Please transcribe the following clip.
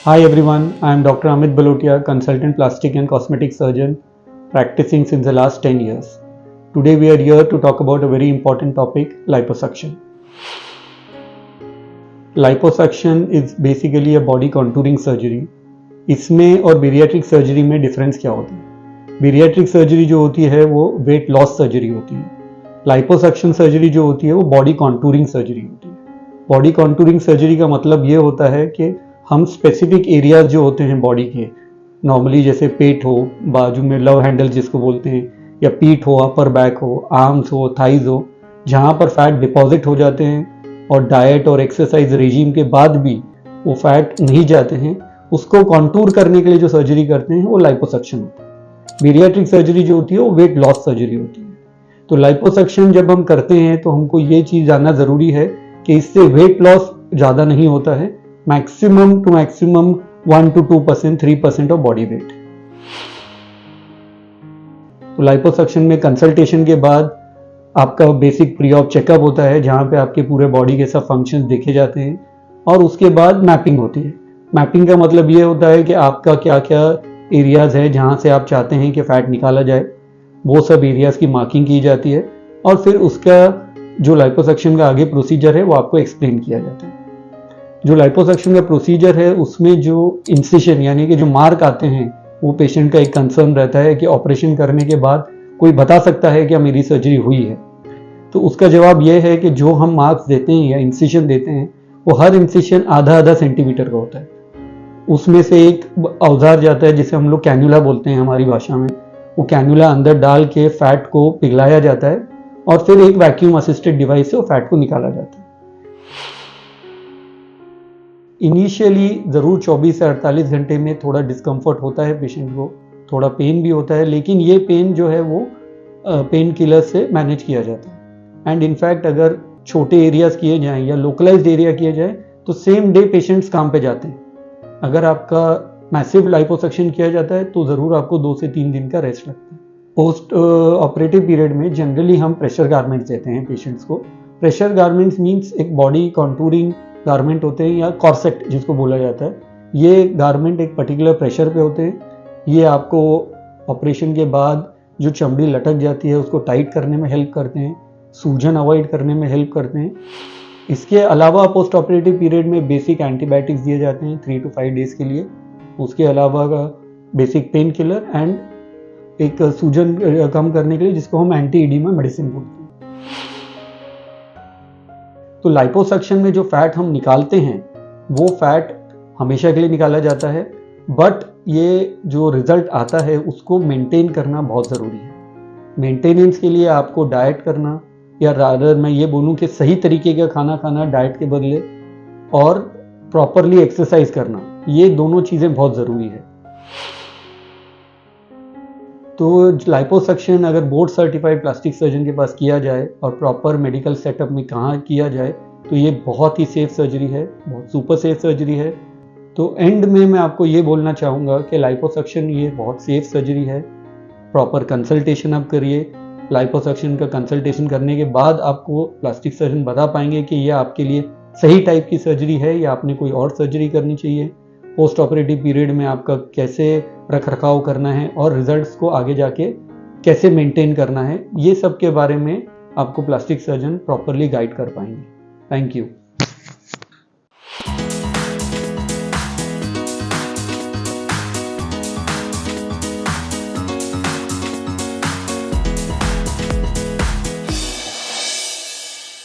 Hi everyone, I am Dr. Amit Balotia, consultant plastic and cosmetic surgeon practicing since the last 10 years. Today we are here to talk about a very important topic, liposuction. Liposuction is basically a body contouring surgery. इसमें और bariatric surgery में difference क्या होता है? Bariatric surgery जो होती है वो वेट लॉस सर्जरी होती है. लाइपोसक्शन सर्जरी जो होती है वो बॉडी कॉन्टूरिंग सर्जरी होती है. बॉडी कॉन्टूरिंग सर्जरी का मतलब ये होता है कि हम स्पेसिफिक एरियाज जो होते हैं बॉडी के, नॉर्मली जैसे पेट हो, बाजू में लव हैंडल जिसको बोलते हैं, या पीठ हो, अपर बैक हो, आर्म्स हो, थाइज हो, जहाँ पर फैट डिपॉजिट हो जाते हैं और डाइट और एक्सरसाइज रेजिम के बाद भी वो फैट नहीं जाते हैं, उसको कॉन्टूर करने के लिए जो सर्जरी करते हैं वो लाइपोसक्शन होता है. बेरियाट्रिक सर्जरी जो होती है वो वेट लॉस सर्जरी होती है. तो लाइपोसक्शन जब हम करते हैं तो हमको ये चीज़ जानना ज़रूरी है कि इससे वेट लॉस ज़्यादा नहीं होता है, maximum two maximum 1 to 2%, 3% of body weight. तो लाइपोसक्शन में कंसल्टेशन के बाद आपका बेसिक प्री ऑप चेकअप होता है, जहाँ पे आपके पूरे बॉडी के सब फंक्शंस देखे जाते हैं, और उसके बाद मैपिंग होती है. मैपिंग का मतलब ये होता है कि आपका क्या क्या एरियाज है जहाँ से आप चाहते हैं कि फैट निकाला जाए, वो सब एरियाज की मार्किंग की जाती है, और फिर उसका जो लाइपोसक्शन का आगे प्रोसीजर है वो आपको एक्सप्लेन किया जाता है. जो लाइपोसक्शन का प्रोसीजर है उसमें जो इंसिशन यानी कि जो मार्क आते हैं, वो पेशेंट का एक कंसर्न रहता है कि ऑपरेशन करने के बाद कोई बता सकता है कि मेरी सर्जरी हुई है. तो उसका जवाब यह है कि जो हम मार्क्स देते हैं या इंसिशन देते हैं वो हर इंसिशन आधा सेंटीमीटर का होता है. उसमें से एक औजार जाता है जिसे हम लोग कैन्युला बोलते हैं हमारी भाषा में. वो कैन्युला अंदर डाल के फैट को पिघलाया जाता है और फिर एक वैक्यूम असिस्टेड डिवाइस से वो फैट को निकाला जाता है. इनिशियली ज़रूर 24 से 48 घंटे में थोड़ा डिस्कम्फर्ट होता है पेशेंट को, थोड़ा पेन भी होता है, लेकिन ये पेन जो है वो पेन किलर से मैनेज किया जाता है. एंड इनफैक्ट अगर छोटे एरियाज किए जाएं या लोकलाइज्ड एरिया किए जाए तो सेम डे पेशेंट्स काम पे जाते हैं. अगर आपका मैसिव लाइपोसक्शन किया जाता है तो ज़रूर आपको 2 से 3 दिन का रेस्ट लगता है. पोस्ट ऑपरेटिव पीरियड में जनरली हम प्रेशर गारमेंट्स देते हैं पेशेंट्स को. प्रेशर गारमेंट्स मीन्स एक बॉडी कॉन्टूरिंग गारमेंट होते हैं, या कॉर्सेट जिसको बोला जाता है. ये गारमेंट एक पर्टिकुलर प्रेशर पे होते हैं. ये आपको ऑपरेशन के बाद जो चमड़ी लटक जाती है उसको टाइट करने में हेल्प करते हैं, सूजन अवॉइड करने में हेल्प करते हैं. इसके अलावा पोस्ट ऑपरेटिव पीरियड में बेसिक एंटीबायोटिक्स दिए जाते हैं 3 to 5 डेज के लिए. उसके अलावा बेसिक पेन किलर एंड एक सूजन कम करने के लिए जिसको हम एंटी एडिमा मेडिसिन बोलते हैं. तो लाइपोसक्शन में जो फैट हम निकालते हैं वो फैट हमेशा के लिए निकाला जाता है, बट ये जो रिजल्ट आता है उसको मेंटेन करना बहुत ज़रूरी है. मेंटेनेंस के लिए आपको डाइट करना, या रादर मैं ये बोलूँ कि सही तरीके का खाना खाना डाइट के बदले, और प्रॉपरली एक्सरसाइज करना, ये दोनों चीज़ें बहुत ज़रूरी है. तो लाइपोसक्शन अगर बोर्ड सर्टिफाइड प्लास्टिक सर्जन के पास किया जाए और प्रॉपर मेडिकल सेटअप में कहाँ किया जाए तो ये बहुत ही सेफ सर्जरी है, बहुत सुपर सेफ सर्जरी है. तो एंड में मैं आपको ये बोलना चाहूँगा कि लाइपोसक्शन ये बहुत सेफ सर्जरी है. प्रॉपर कंसल्टेशन आप करिए. लाइपोसक्शन का कंसल्टेशन करने के बाद आपको प्लास्टिक सर्जन बता पाएंगे कि ये आपके लिए सही टाइप की सर्जरी है या आपने कोई और सर्जरी करनी चाहिए. पोस्ट ऑपरेटिव पीरियड में आपका कैसे रख रखाव करना है और रिजल्ट्स को आगे जाके कैसे मेंटेन करना है, ये सब के बारे में आपको प्लास्टिक सर्जन प्रॉपरली गाइड कर पाएंगे. Thank you.